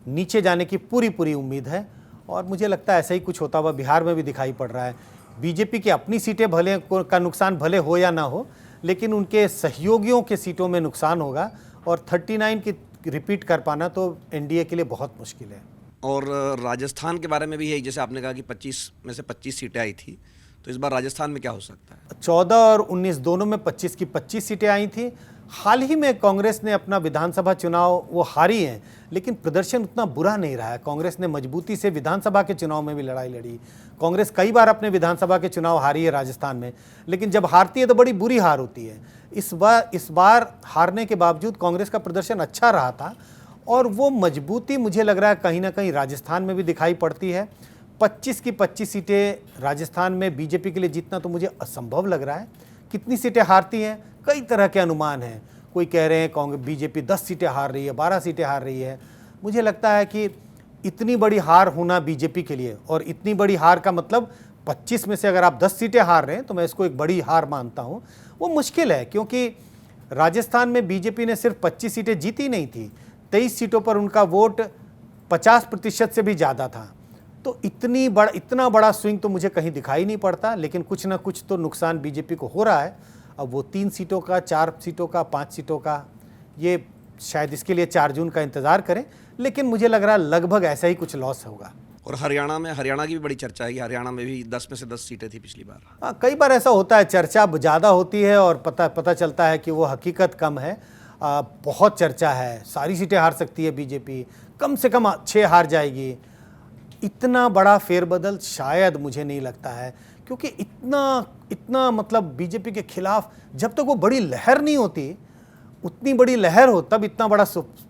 नीचे जाने की पूरी उम्मीद है। और मुझे लगता है ऐसा ही कुछ होता हुआ बिहार में भी दिखाई पड़ रहा है। बीजेपी की अपनी सीटें भले का नुकसान भले हो या ना हो, लेकिन उनके सहयोगियों के सीटों में नुकसान होगा, और 39 की रिपीट कर पाना तो एनडीए के लिए बहुत मुश्किल है। और राजस्थान के बारे में भी है, जैसे आपने कहा कि 25 में से 25 सीटें आई थी, तो इस बार राजस्थान में क्या हो सकता है? 14 और 19 दोनों में 25 की 25 सीटें आई थी। हाल ही में कांग्रेस ने अपना विधानसभा चुनाव वो हारी हैं, लेकिन प्रदर्शन उतना बुरा नहीं रहा है। कांग्रेस ने मजबूती से विधानसभा के चुनाव में भी लड़ाई लड़ी। कांग्रेस कई बार अपने विधानसभा के चुनाव हारी है राजस्थान में, लेकिन जब हारती है तो बड़ी बुरी हार होती है। इस बार हारने के बावजूद कांग्रेस का प्रदर्शन अच्छा रहा था, और वो मजबूती मुझे लग रहा है कहीं ना कहीं राजस्थान में भी दिखाई पड़ती है। 25 की 25 सीटें राजस्थान में बीजेपी के लिए जीतना तो मुझे असंभव लग रहा है। कितनी सीटें हारती हैं, कई तरह के अनुमान हैं। कोई कह रहे हैं कांग्रेस बीजेपी 10 सीटें हार रही है, 12 सीटें हार रही है। मुझे लगता है कि इतनी बड़ी हार होना बीजेपी के लिए, और इतनी बड़ी हार का मतलब 25 में से अगर आप 10 सीटें हार रहे हैं तो मैं इसको एक बड़ी हार मानता हूं। वो मुश्किल है, क्योंकि राजस्थान में बीजेपी ने सिर्फ 25 सीटें जीती नहीं थी, 23 सीटों पर उनका वोट 50% से भी ज़्यादा था। तो इतना बड़ा स्विंग तो मुझे कहीं दिखाई नहीं पड़ता, लेकिन कुछ ना कुछ तो नुकसान बीजेपी को हो रहा है। अब वो 3 सीटों का, 4 सीटों का, 5 सीटों का, ये शायद इसके लिए 4 जून का इंतज़ार करें, लेकिन मुझे लग रहा है लगभग ऐसा ही कुछ लॉस होगा। और हरियाणा की भी बड़ी चर्चा है कि हरियाणा में भी 10 में से 10 सीटें थी पिछली बार। हाँ, कई बार ऐसा होता है, चर्चा ज़्यादा होती है और पता चलता है कि वो हकीकत कम है। बहुत चर्चा है, सारी सीटें हार सकती है बीजेपी, कम से कम 6 हार जाएगी। इतना बड़ा फेरबदल शायद मुझे नहीं लगता है, क्योंकि इतना मतलब बीजेपी के खिलाफ जब तक वो बड़ी लहर नहीं होती, उतनी बड़ी लहर हो तब इतना बड़ा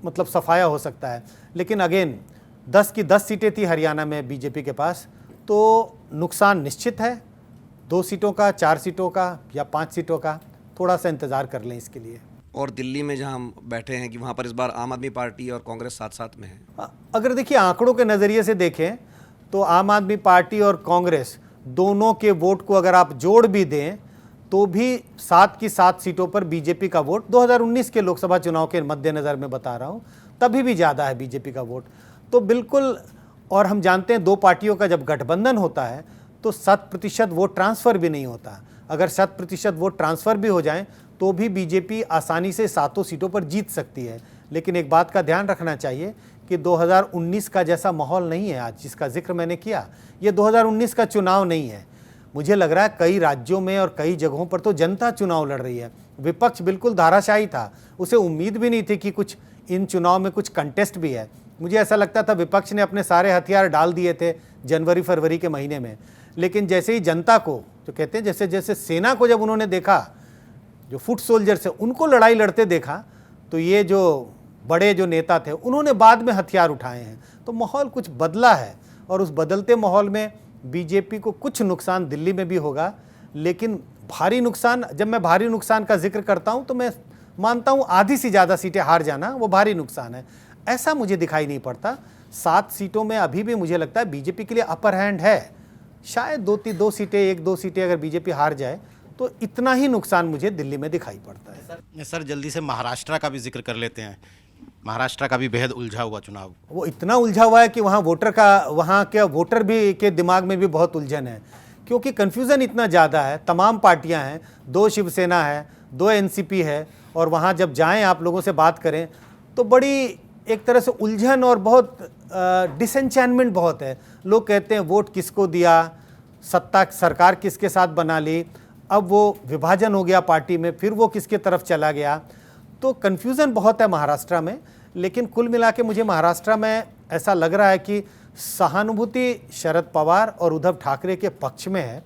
मतलब सफाया हो सकता है। लेकिन अगेन 10 की 10 सीटें थी हरियाणा में बीजेपी के पास, तो नुकसान निश्चित है। 2 सीटों का, 4 सीटों का या 5 सीटों का, थोड़ा सा इंतज़ार कर लें इसके लिए। और दिल्ली में जहां हम बैठे हैं कि वहां पर इस बार आम आदमी पार्टी और कांग्रेस साथ साथ में है। अगर देखिए आंकड़ों के नज़रिए से देखें तो आम आदमी पार्टी और कांग्रेस दोनों के वोट को अगर आप जोड़ भी दें तो भी 7 की 7 सीटों पर बीजेपी का वोट, 2019 के लोकसभा चुनाव के मद्देनज़र में बता रहा हूँ, तभी भी ज़्यादा है बीजेपी का वोट। तो बिल्कुल, और हम जानते हैं 2 पार्टियों का जब गठबंधन होता है तो 100% वोट ट्रांसफ़र भी नहीं होता। अगर 100% वोट ट्रांसफ़र भी हो जाएं तो भी बीजेपी आसानी से 7 सीटों पर जीत सकती है। लेकिन एक बात का ध्यान रखना चाहिए कि 2019 का जैसा माहौल नहीं है आज, जिसका जिक्र मैंने किया। ये 2019 का चुनाव नहीं है। मुझे लग रहा है कई राज्यों में और कई जगहों पर तो जनता चुनाव लड़ रही है। विपक्ष बिल्कुल धाराशायी था, उसे उम्मीद भी नहीं थी कि कुछ इन चुनाव में कुछ कंटेस्ट भी है। मुझे ऐसा लगता था विपक्ष ने अपने सारे हथियार डाल दिए थे जनवरी फरवरी के महीने में। लेकिन जैसे ही जनता को, जो कहते हैं जैसे जैसे सेना को जब उन्होंने देखा, जो फुट सोल्जर्स है उनको लड़ाई लड़ते देखा, तो ये जो बड़े जो नेता थे उन्होंने बाद में हथियार उठाए हैं। तो माहौल कुछ बदला है, और उस बदलते माहौल में बीजेपी को कुछ नुकसान दिल्ली में भी होगा। लेकिन भारी नुकसान, जब मैं भारी नुकसान का जिक्र करता हूं तो मैं मानता हूं आधी से ज़्यादा सीटें हार जाना वो भारी नुकसान है, ऐसा मुझे दिखाई नहीं पड़ता। 7 सीटों में अभी भी मुझे लगता है बीजेपी के लिए अपर हैंड है। शायद 2 सीटें, 1-2 सीटें अगर बीजेपी हार जाए तो इतना ही नुकसान मुझे दिल्ली में दिखाई पड़ता है। सर जल्दी से महाराष्ट्र का भी जिक्र कर लेते हैं। महाराष्ट्र का भी बेहद उलझा हुआ चुनाव। वो इतना उलझा हुआ है कि वहाँ के वोटर भी के दिमाग में भी बहुत उलझन है, क्योंकि कन्फ्यूज़न इतना ज़्यादा है। तमाम पार्टियां हैं, 2 शिवसेना है, 2 एनसीपी है, और वहाँ जब जाएं आप लोगों से बात करें तो बड़ी एक तरह से उलझन और बहुत डिसएंचैनमेंट बहुत है। लोग कहते हैं वोट किसको दिया, सत्ता सरकार किसके साथ बना ली, अब वो विभाजन हो गया पार्टी में, फिर वो किसके तरफ चला गया। तो कन्फ्यूज़न बहुत है महाराष्ट्र में। लेकिन कुल मिला के मुझे महाराष्ट्र में ऐसा लग रहा है कि सहानुभूति शरद पवार और उद्धव ठाकरे के पक्ष में है,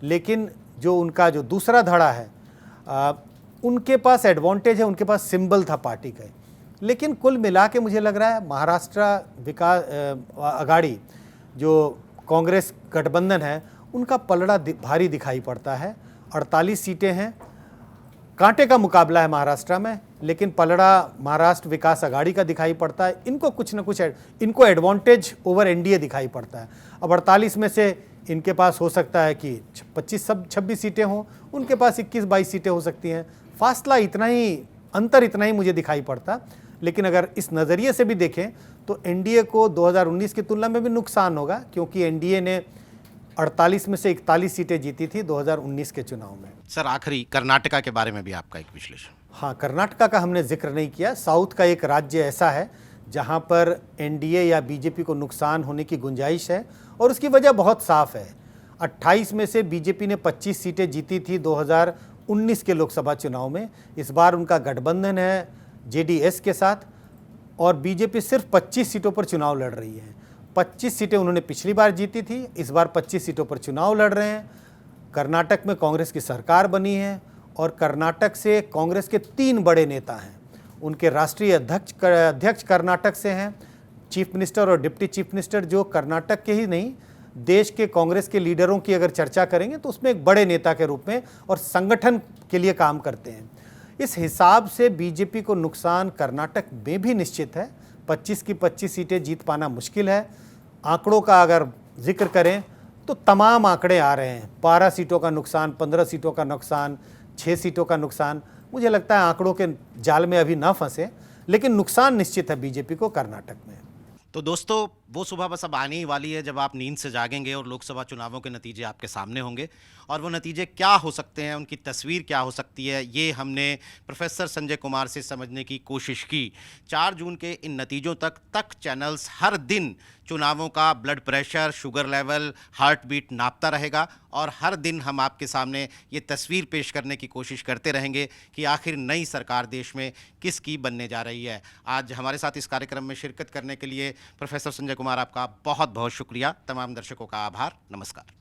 लेकिन जो उनका जो दूसरा धड़ा है उनके पास एडवांटेज है, उनके पास सिंबल था पार्टी का। लेकिन कुल मिला के मुझे लग रहा है महाराष्ट्र विकास आघाड़ी जो कांग्रेस गठबंधन है उनका पलड़ा भारी दिखाई पड़ता है। 48 सीटें हैं, कांटे का मुकाबला है महाराष्ट्र में, लेकिन पलड़ा महाराष्ट्र विकास आघाड़ी का दिखाई पड़ता है। इनको कुछ न कुछ इनको एडवांटेज ओवर एनडीए दिखाई पड़ता है। अब 48 में से इनके पास हो सकता है कि 26 सीटें हों, उनके पास 21-22 सीटें हो सकती हैं। फासला इतना ही, अंतर इतना ही मुझे दिखाई पड़ता। लेकिन अगर इस नज़रिए से भी देखें तो एनडीए को 2019 की तुलना में भी नुकसान होगा, क्योंकि एनडीए ने 48 में से 41 सीटें जीती थी 2019 के चुनाव में। सर आखिरी कर्नाटका के बारे में भी आपका एक विश्लेषण। हाँ, कर्नाटका का हमने जिक्र नहीं किया। साउथ का एक राज्य ऐसा है जहाँ पर एनडीए या बीजेपी को नुकसान होने की गुंजाइश है, और उसकी वजह बहुत साफ है। 28 में से बीजेपी ने 25 सीटें जीती थी 2019 के लोकसभा चुनाव में। इस बार उनका गठबंधन है जेडीएस के साथ, और बीजेपी सिर्फ 25 सीटों पर चुनाव लड़ रही है। 25 सीटें उन्होंने पिछली बार जीती थी, इस बार 25 सीटों पर चुनाव लड़ रहे हैं। कर्नाटक में कांग्रेस की सरकार बनी है, और कर्नाटक से कांग्रेस के 3 बड़े नेता हैं। उनके राष्ट्रीय अध्यक्ष कर्नाटक से हैं, चीफ मिनिस्टर और डिप्टी चीफ मिनिस्टर, जो कर्नाटक के ही नहीं देश के कांग्रेस के लीडरों की अगर चर्चा करेंगे तो उसमें एक बड़े नेता के रूप में और संगठन के लिए काम करते हैं। इस हिसाब से बीजेपी को नुकसान कर्नाटक में भी निश्चित है। 25 की 25 सीटें जीत पाना मुश्किल है। आंकड़ों का अगर जिक्र करें तो तमाम आंकड़े आ रहे हैं, 12 सीटों का नुकसान, 15 सीटों का नुकसान, 6 सीटों का नुकसान। मुझे लगता है आंकड़ों के जाल में अभी ना फंसे, लेकिन नुकसान निश्चित है बीजेपी को कर्नाटक में। तो दोस्तों, वो सुबह बस अब आने ही वाली है जब आप नींद से जागेंगे और लोकसभा चुनावों के नतीजे आपके सामने होंगे, और वो नतीजे क्या हो सकते हैं, उनकी तस्वीर क्या हो सकती है, ये हमने प्रोफेसर संजय कुमार से समझने की कोशिश की। 4 जून के इन नतीजों तक चैनल्स हर दिन चुनावों का blood pressure, sugar level, heart beat नापता रहेगा, और हर दिन हम आपके सामने ये तस्वीर पेश करने की कोशिश करते रहेंगे कि आखिर नई सरकार देश में किसकी बनने जा रही है। आज हमारे साथ इस कार्यक्रम में शिरकत करने के लिए प्रोफेसर संजय कुमार, आपका बहुत बहुत शुक्रिया। तमाम दर्शकों का आभार। नमस्कार।